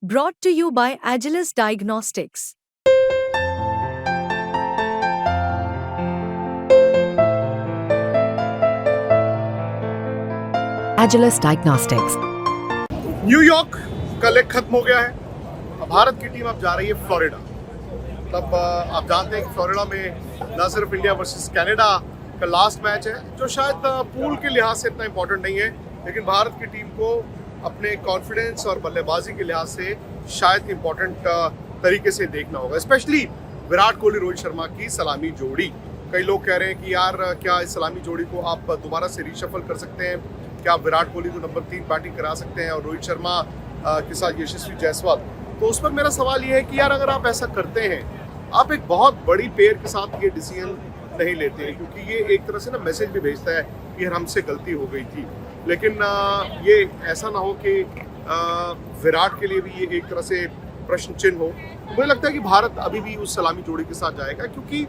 Brought to you by Agilus Diagnostics. Agilus Diagnostics. New York का leg खत्म हो गया है। अब भारत की टीम अब जा रही है फ्लोरिडा। तब आप जानते हैं कि फ्लोरिडा में न सिर्फ इंडिया वर्सेस कनाडा का लास्ट मैच है, जो शायद पूल के लिहाज से इतना इंपॉर्टेंट नहीं है, लेकिन भारत की टीम को अपने कॉन्फिडेंस और बल्लेबाजी के लिहाज से शायद इंपॉर्टेंट तरीके से देखना होगा। स्पेशली विराट कोहली रोहित शर्मा की सलामी जोड़ी। कई लोग कह रहे हैं कि यार क्या इस सलामी जोड़ी को आप दोबारा से रीशफल कर सकते हैं, क्या आप विराट कोहली को नंबर 3 बैटिंग करा सकते हैं और रोहित शर्मा के साथ यशस्वी जायसवाल। तो उस पर मेरा सवाल ये है कि यार अगर आप ऐसा करते हैं, आप एक बहुत बड़ी पेयर के साथ ये डिसीजन नहीं लेते हैं, क्योंकि ये एक तरह से ना मैसेज भी भेजता है कि यार हमसे गलती हो गई थी। लेकिन ये ऐसा ना हो कि विराट के लिए भी ये एक तरह से प्रश्न चिन्ह हो। मुझे लगता है कि भारत अभी भी उस सलामी जोड़ी के साथ जाएगा, क्योंकि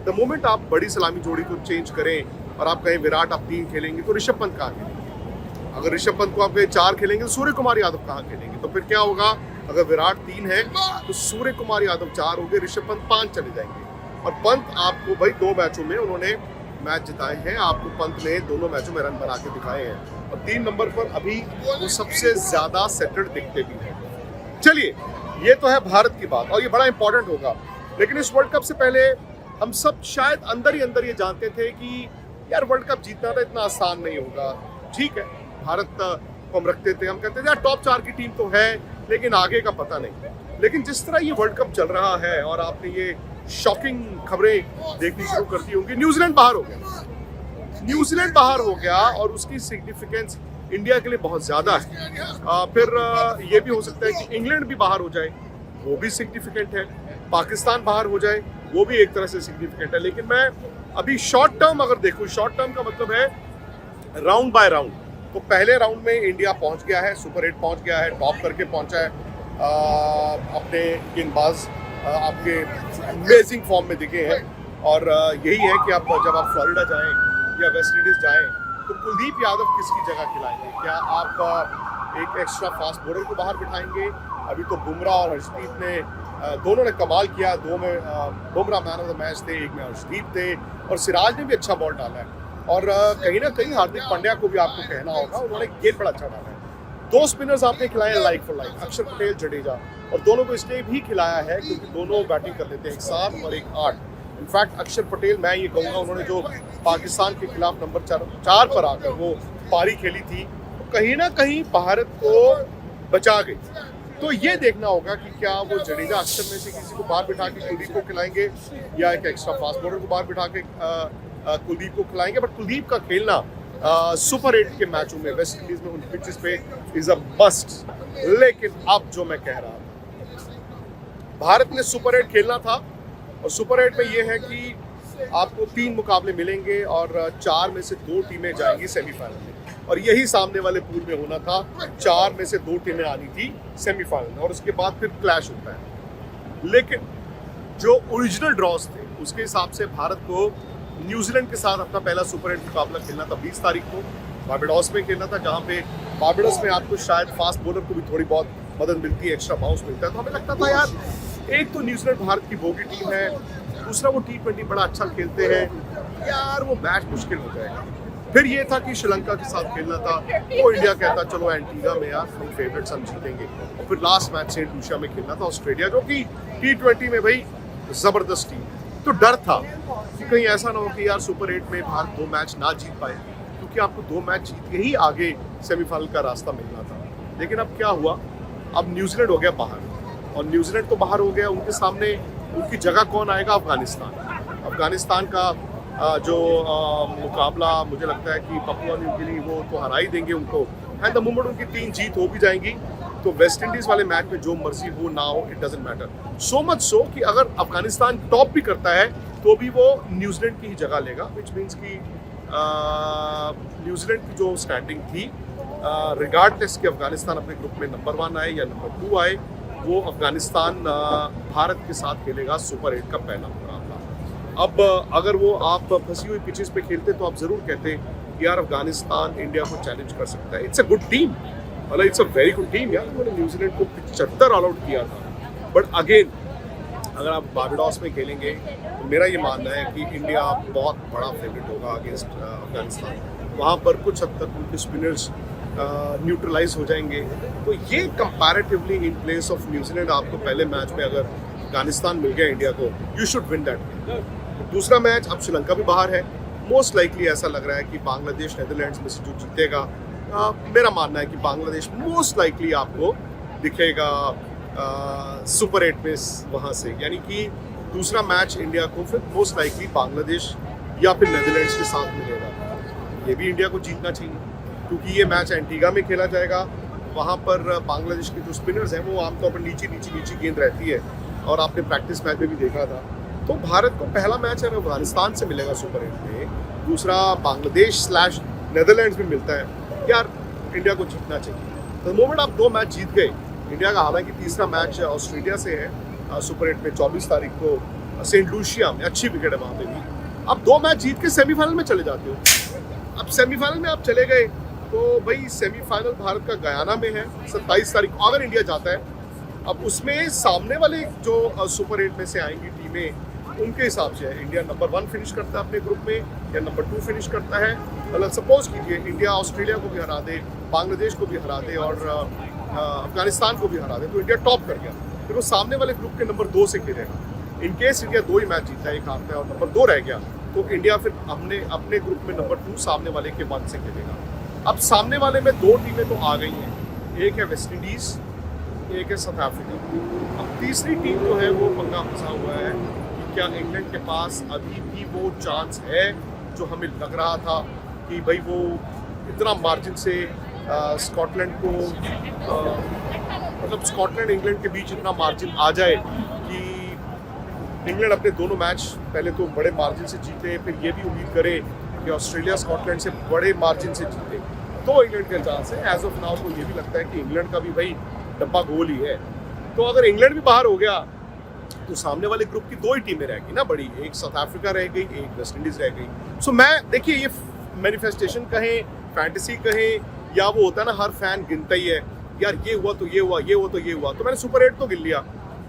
द मोमेंट आप बड़ी सलामी जोड़ी को चेंज करें और आप कहें विराट आप 3 खेलेंगे तो ऋषभ पंत कहाँ खेलेंगे? अगर ऋषभ पंत को आप 4 खेलेंगे तो सूर्य कुमार यादव कहाँ खेलेंगे? तो फिर क्या होगा? अगर विराट 3 है तो सूर्य कुमार यादव 4 हो गए, ऋषभ पंत 5 चले जाएंगे। और पंत आपको भाई 2 मैचों में उन्होंने मैच जिताए हैं, आपको पंत ने दोनों मैचों में रन बना के दिखाए हैं और 3 नंबर पर अभी वो सबसे ज्यादा सेटल्ड दिखते भी हैं। चलिए, ये तो है भारत की बात और ये बड़ा इंपॉर्टेंट होगा। लेकिन इस वर्ल्ड कप से पहले हम सब शायद अंदर ही अंदर ये जानते थे कि यार वर्ल्ड कप जीतना तो इतना आसान नहीं होगा। ठीक है, भारत को हम रखते थे, हम कहते थे यार टॉप 4 की टीम तो है, लेकिन आगे का पता नहीं। लेकिन जिस तरह ये वर्ल्ड कप चल रहा है और आपने ये शॉकिंग खबरें देखनी शुरू कर दी होंगी, न्यूजीलैंड बाहर हो गया। न्यूजीलैंड बाहर हो गया और उसकी सिग्निफिकेंस इंडिया के लिए बहुत ज़्यादा है। फिर ये भी हो सकता है कि इंग्लैंड भी बाहर हो जाए, वो भी सिग्निफिकेंट है। पाकिस्तान बाहर हो जाए, वो भी एक तरह से सिग्निफिकेंट है। लेकिन मैं अभी शॉर्ट टर्म अगर देखूँ, शॉर्ट टर्म का मतलब है राउंड बाय राउंड। तो पहले राउंड में इंडिया पहुंच गया है, सुपर 8 पहुंच गया है, टॉप करके पहुंचा है। अपने गेंदबाज आपके अमेजिंग फॉर्म में दिखे हैं और यही है कि आप जब आप फ्लोरिडा जाएं या वेस्ट इंडीज़ जाएं तो कुलदीप यादव किसकी जगह खिलाएंगे? क्या आप एक एक्स्ट्रा फास्ट बॉलर को बाहर बिठाएंगे? अभी तो बुमराह और हर्षदीप ने दोनों ने कमाल किया। 2 में Bumrah man of the match थे, 1 में हर्षदीप थे और सिराज ने भी अच्छा बॉल डाला है। और कहीं ना कहीं हार्दिक पांड्या को भी आपको कहना होगा, उन्होंने गेंद बड़ा अच्छा डाला है। 2 स्पिनर्स आपने खिलाए लाइक फॉर लाइक, अक्षर पटेल, जडेजा, और दोनों को इसलिए भी खिलाया है क्योंकि दोनों बैटिंग कर लेते हैं, एक 7 और एक 8। इनफैक्ट अक्षर पटेल, मैं ये कहूँगा, उन्होंने जो पाकिस्तान के खिलाफ नंबर 4 पर आकर वो पारी खेली थी, तो कहीं ना कहीं भारत को बचा गई। तो ये देखना होगा कि क्या वो जडेजा अक्षर में से किसी को बाहर बिठा के कुलदीप को खिलाएंगे या एक एक्स्ट्रा फास्ट बॉलर को बाहर बिठा के कुलदीप को खिलाएंगे। बट कुलदीप का खेलना सुपर 8 के मैचों में वेस्ट इंडीज में उन पिचेस पे इज अ मस्ट। लेकिन अब जो मैं कह रहा था, भारत ने सुपर 8 खेलना था और सुपर 8 में ये है कि आपको 3 मुकाबले मिलेंगे और 4 में से 2 टीमें जाएंगी सेमीफाइनल में, और यही सामने वाले पूल में होना था। 4 में से 2 टीमें आनी थी सेमीफाइनल में और उसके बाद फिर क्लैश होता है। लेकिन जो ओरिजिनल ड्रॉज थे उसके हिसाब से भारत को न्यूजीलैंड के साथ अपना पहला सुपर 8 मुकाबला खेलना था 20 तारीख को, बारबाडोस में खेलना था, जहाँ पे बारबाडोस में आपको शायद फास्ट बॉलर को भी थोड़ी बहुत मदद मिलती है, एक्स्ट्रा बाउंस मिलता है। तो हमें लगता था यार एक तो न्यूजीलैंड भारत की बोगी टीम है, दूसरा वो T20 बड़ा अच्छा खेलते हैं, यार वो मैच मुश्किल हो जाएगा। फिर ये था कि श्रीलंका के साथ खेलना था, वो इंडिया कहता चलो एंटीगा में यार हम फेवरेट्स हम जीतेंगे। और फिर लास्ट मैच सेंट लूसिया में खेलना था ऑस्ट्रेलिया, जो कि T20 में भाई जबरदस्त टीम। तो डर था कि कहीं ऐसा ना हो कि यार सुपर 8 में भारत 2 मैच ना जीत पाए, क्योंकि आपको 2 मैच जीत के ही आगे सेमीफाइनल का रास्ता मिलना था। लेकिन अब क्या हुआ? अब न्यूजीलैंड हो गया बाहर और न्यूजीलैंड तो बाहर हो गया, उनके सामने उनकी जगह कौन आएगा? अफगानिस्तान। अफगानिस्तान का जो मुकाबला मुझे लगता है कि पपुआ न्यू गिनी वो तो हरा ही देंगे उनको। एंड द मोमेंट उनकी 3 जीत हो भी जाएंगी तो वेस्ट इंडीज वाले मैच में जो मर्जी हो ना हो, it doesn't matter. So much so कि अगर अफगानिस्तान टॉप भी करता है तो भी वो न्यूजीलैंड की ही जगह लेगा, विच मीन्स कि न्यूजीलैंड की जो स्टैंडिंग थी, रिगार्डलेस कि अफगानिस्तान अपने ग्रुप में नंबर 1 आए या नंबर 2 आए, वो अफगानिस्तान भारत के साथ खेलेगा सुपर 8 का पहला मुकाबला। अब अगर वो आप फंसी हुई पिचेस पे खेलते तो आप ज़रूर कहते कि यार अफगानिस्तान इंडिया को चैलेंज कर सकता है। इट्स अ गुड टीम, मतलब it's a very good team यार, उन्होंने न्यूजीलैंड को 75 ऑल आउट किया था। बट अगेन अगर आप बारबाडोस में खेलेंगे तो मेरा ये मानना है कि इंडिया बहुत बड़ा फेवरेट होगा अगेंस्ट अफगानिस्तान। वहाँ पर कुछ हद तक उनके स्पिनर्स न्यूट्रलाइज हो जाएंगे, तो ये comparatively in place of New Zealand आपको पहले मैच में अगर अफगानिस्तान मिल गया इंडिया को, यू शुड विन दैट। दूसरा मैच अब श्रीलंका भी बाहर है, मोस्ट लाइकली ऐसा लग रहा है कि बांग्लादेश नेदरलैंड्स में से जो जीतेगा, मेरा मानना है कि बांग्लादेश मोस्ट लाइकली आपको दिखेगा सुपर 8 में वहाँ से, यानी कि दूसरा मैच इंडिया को फिर मोस्ट लाइकली बांग्लादेश या फिर नेदरलैंड्स के साथ मिलेगा। ये भी इंडिया को जीतना चाहिए क्योंकि ये मैच एंटीगा में खेला जाएगा। वहाँ पर बांग्लादेश के जो स्पिनर्स हैं वो आमतौर पर नीची गेंद रहती है और आपने प्रैक्टिस मैच में भी देखा था। तो भारत को पहला मैच है अफगानिस्तान से मिलेगा सुपर 8 में, दूसरा बांग्लादेश / नेदरलैंड्स में मिलता है, यार इंडिया को जीतना चाहिए। तो मोमेंट आप 2 मैच जीत गए इंडिया का, हालांकि तीसरा मैच ऑस्ट्रेलिया से है सुपर 8 में 24 तारीख को सेंट लूसिया में, अच्छी विकेट है वहाँ पे भी। अब 2 मैच जीत के सेमीफाइनल में चले जाते हो। अब सेमीफाइनल में आप चले गए तो भाई सेमीफाइनल भारत का गयाना में है 27 तारीख को अगर इंडिया जाता है। अब उसमें सामने वाले जो सुपर 8 में से आएंगी टीमें उनके हिसाब से है, इंडिया नंबर 1 फिनिश करता है अपने ग्रुप में या नंबर 2 फिनिश करता है। मतलब सपोज कीजिए इंडिया ऑस्ट्रेलिया को भी हरा दे, बांग्लादेश को भी हरा दे और अफगानिस्तान को भी हरा दे, तो इंडिया टॉप कर गया। फिर वो सामने वाले ग्रुप के नंबर 2 से खेलेगा। In case India 2 he match जीता है, एक हारता है और नंबर 2 रह गया, तो इंडिया फिर हमने अपने ग्रुप में नंबर 2 सामने वाले के 1 से खेलेगा। अब सामने वाले में 2 टीमें तो आ गई हैं, एक है वेस्ट इंडीज, एक है साउथ अफ्रीका। अब तीसरी टीम जो है वो पंगा फंसा हुआ है कि क्या इंग्लैंड के पास अभी भी वो चांस है जो हमें लग रहा था कि भाई वो इतना मार्जिन से स्कॉटलैंड को मतलब स्कॉटलैंड इंग्लैंड के बीच इतना मार्जिन आ जाए कि इंग्लैंड अपने दोनों मैच पहले तो बड़े मार्जिन से जीते, फिर ये भी उम्मीद करे कि ऑस्ट्रेलिया स्कॉटलैंड से बड़े मार्जिन से जीते, तो इंग्लैंड के चांस है। एज ऑफ नाउ तो ये भी लगता है कि इंग्लैंड का भी भाई डब्बा गोल ही है। तो अगर इंग्लैंड भी बाहर हो गया तो सामने वाले ग्रुप की 2 ही टीमें रहेगी ना बड़ी, एक साउथ अफ्रीका रह गई, एक वेस्ट इंडीज रह गई। सो मैं देखिए ये मैनिफेस्टेशन कहें, फैंटेसी कहें, या वो होता है ना हर फैन गिनता ही है, यार ये हुआ तो ये हुआ, ये हुआ तो ये हुआ, तो मैंने सुपर 8 तो गिन लिया।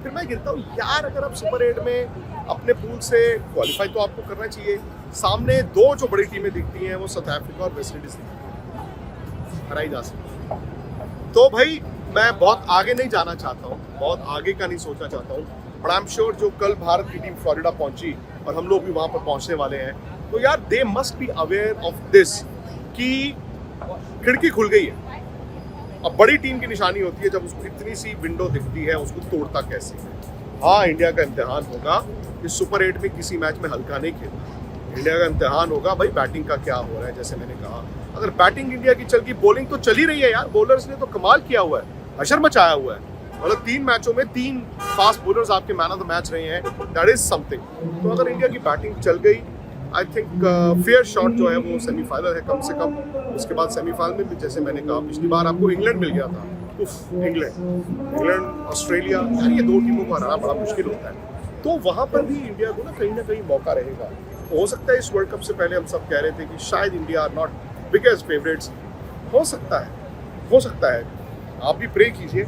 फिर मैं गिनता हूँ यार अगर आप सुपर 8 में अपने पूल से क्वालिफाई तो आपको करना चाहिए। सामने 2 जो बड़ी टीमें दिखती हैं वो साउथ अफ्रीका और वेस्ट इंडीज दिखती हैं, हराई जा सकती। तो भाई मैं बहुत आगे नहीं जाना चाहता हूँ, बहुत आगे का नहीं सोचना चाहता हूँ, बट आई एम श्योर जो कल भारत की टीम फ्लोरिडा पहुंची और हम लोग भी वहाँ पर पहुँचने वाले हैं, तो यार they must be aware of this कि खिड़की खुल गई है। अब बड़ी टीम की निशानी होती है जब उसको इतनी सी विंडो दिखती है, उसको तोड़ता कैसे है। हाँ इंडिया का इम्तिहान होगा कि सुपर 8 में किसी मैच में हल्का नहीं खेलना। इंडिया का इम्तिहान होगा भाई बैटिंग का क्या हो रहा है। जैसे मैंने कहा अगर बैटिंग इंडिया की चल गई, बॉलिंग तो चल ही रही है यार, बॉलर्स ने तो कमाल किया हुआ है, हशर मचाया हुआ है। मतलब 3 मैचों में 3 फास्ट बॉलर्स आपके मैन ऑफ द मैच रहे हैं, दैट इज समथिंग। तो अगर इंडिया की बैटिंग चल गई, आई थिंक फेयर शॉट जो है वो सेमीफाइनल है कम से कम। उसके बाद सेमीफाइनल में भी जैसे मैंने कहा पिछली बार आपको इंग्लैंड मिल गया था, इंग्लैंड ऑस्ट्रेलिया, यार ये 2 टीमों को हराना बड़ा मुश्किल होता है। तो वहाँ पर भी इंडिया को ना कहीं मौका रहेगा। हो सकता है इस वर्ल्ड कप से पहले हम सब कह रहे थे कि शायद India are not biggest favourites, हो सकता है। आप भी प्रे कीजिए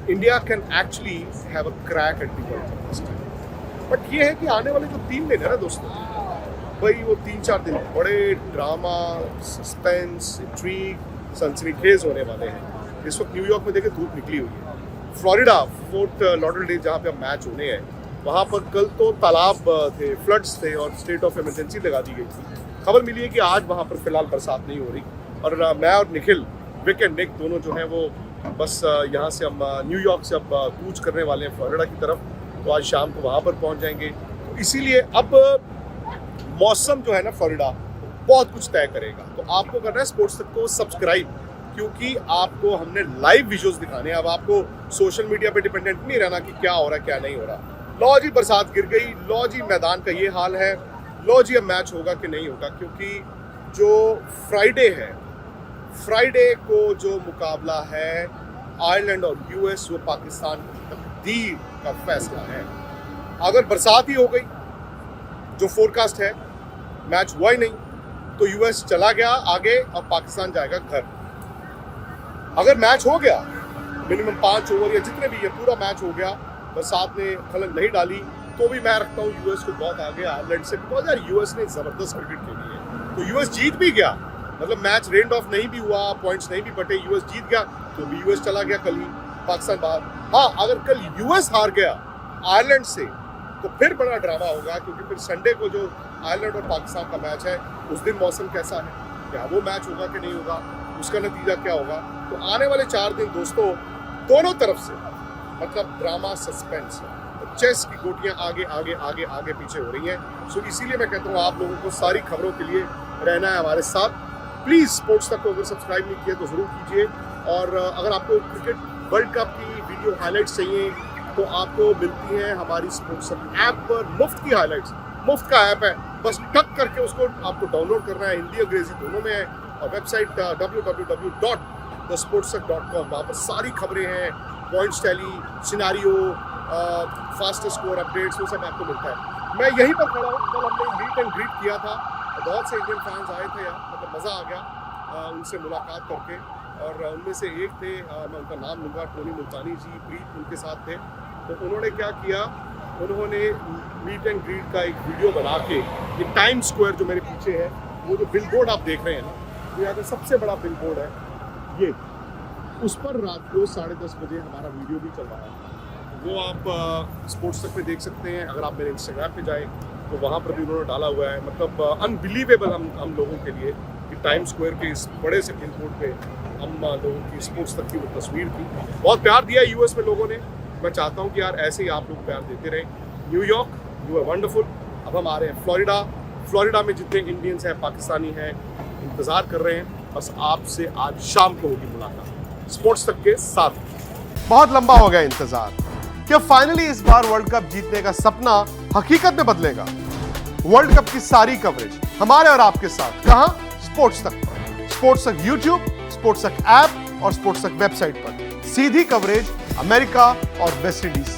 India can actually have a crack at the world cup this time. But ये है कि आने वाले जो 3 दिन है ना दोस्तों, भाई वो 3-4 दिन बड़े ड्रामा, सस्पेंस, इंट्रीग, सनसनीखेज होने वाले हैं। इस वक्त न्यूयॉर्क में देखिए धूप निकली हुई है। फ्लोरिडा फोर्ट लॉडरडेल जहाँ पे अब मैच होने हैं, वहाँ पर कल तो तालाब थे, फ्लड्स थे और स्टेट ऑफ इमरजेंसी लगा दी गई थी। खबर मिली है कि आज वहाँ पर फिलहाल बरसात नहीं हो रही। और मैं और निखिल, विक एंड निक दोनों जो हैं वो बस यहाँ से हम न्यूयॉर्क से अब कूच करने वाले हैं फ्लोरिडा की तरफ। तो आज शाम को वहाँ पर पहुँच जाएंगे। तो इसीलिए अब मौसम जो है ना फ्लोरिडा बहुत कुछ तय करेगा। तो आपको करना है स्पोर्ट्स तक को सब्सक्राइब, क्योंकि आपको हमने लाइव विजुअल्स दिखाने हैं। अब आपको सोशल मीडिया पे डिपेंडेंट नहीं रहना कि क्या हो रहा है क्या नहीं हो रहा। लो जी बरसात गिर गई, लो जी मैदान का ये हाल है, लो जी अब मैच होगा कि नहीं होगा। क्योंकि जो फ्राइडे को जो मुकाबला है आयरलैंड और यूएस, वो पाकिस्तान की तकदीर का फैसला है। अगर बरसात ही हो गई जो फोरकास्ट है, मैच हुआ ही नहीं, तो यूएस चला गया आगे और पाकिस्तान जाएगा घर। अगर मैच हो गया मिनिमम 5 ओवर या जितने भी ये पूरा मैच हो गया, बरसात ने खलल नहीं डाली, तो भी मैं रखता हूँ यूएस को बहुत आगे आयरलैंड से, बिकॉज यार यूएस ने जबरदस्त क्रिकेट खेली है। तो यूएस जीत भी गया, मतलब मैच रेंड ऑफ नहीं भी हुआ, पॉइंट्स नहीं भी बटे, यूएस जीत गया, तो भी यूएस चला गया कल ही पाकिस्तान बाहर। हाँ, अगर कल यूएस हार गया आयरलैंड से तो फिर बड़ा ड्रामा होगा, क्योंकि फिर संडे को जो आयरलैंड और पाकिस्तान का मैच है उस दिन मौसम कैसा है, क्या वो मैच होगा कि नहीं होगा, उसका नतीजा क्या होगा। तो आने वाले 4 दिन दोस्तों दोनों तरफ से मतलब ड्रामा सस्पेंस, चेस की गोटियां आगे आगे आगे आगे पीछे हो रही हैं। सो इसीलिए मैं कहता हूँ आप लोगों को सारी खबरों के लिए रहना है हमारे साथ। प्लीज़ स्पोर्ट्स तक को अगर सब्सक्राइब नहीं किया तो ज़रूर कीजिए, और अगर आपको क्रिकेट वर्ल्ड कप की वीडियो हाइलाइट्स चाहिए तो आपको मिलती हैं हमारी स्पोर्ट्स ऐप पर मुफ्त की हाइलाइट्स। मुफ्त का ऐप है, बस टक करके उसको आपको डाउनलोड करना है, हिंदी अंग्रेजी दोनों में है, और वेबसाइट www.thesportsuck.com, वहाँ पर सारी खबरें हैं, points tally, scenario, fastest score updates, वो सब आपको मिलता है। मैं यहीं पर खड़ा हूँ, कल हमने मीट एंड ग्रीट किया था, बहुत से इंडियन फैंस आए थे यार, मतलब मज़ा आ गया उनसे मुलाकात करके, और उनमें से एक थे, मैं उनका नाम लूँगा, टोनी मुल्तानी जी, प्रीत उनके साथ थे। तो उन्होंने क्या किया, उन्होंने मीट एंड ग्रीट का एक वीडियो बना के, ये टाइम स्क्वायर जो मेरे पीछे है, वो जो बिलबोर्ड आप देख रहे हैं ना, तो यहाँ का सबसे बड़ा बिलबोर्ड है ये, उस पर रात को 10:30 बजे हमारा वीडियो भी चल रहा है। वो आप स्पोर्ट्स तक पे देख सकते हैं। अगर आप मेरे इंस्टाग्राम पे जाएं तो वहाँ पर भी उन्होंने डाला हुआ है। मतलब अनबिलीवेबल हम लोगों के लिए कि टाइम स्क्वायर के इस बड़े से बिलबोर्ड पे हम लोगों की स्पोर्ट्स तक की वो तस्वीर थी। बहुत प्यार दिया यूएस में लोगों ने, मैं चाहता हूँ कि यार ऐसे ही आप लोग प्यार देते रहें। New York, you are wonderful. अब हम आ रहे हैं फ्लोरिडा में जितने इंडियंस हैं, पाकिस्तानी हैं, इंतज़ार कर रहे हैं, बस आपसे आज शाम को होगी मुलाकात स्पोर्ट्स तक के साथ। बहुत लंबा हो गया इंतजार, क्या फाइनली इस बार वर्ल्ड कप जीतने का सपना हकीकत में बदलेगा। वर्ल्ड कप की सारी कवरेज हमारे और आपके साथ, कहां? स्पोर्ट्स तक यूट्यूब, स्पोर्ट्स तक ऐप और स्पोर्ट्स तक वेबसाइट पर। सीधी कवरेज अमेरिका और वेस्ट इंडीज।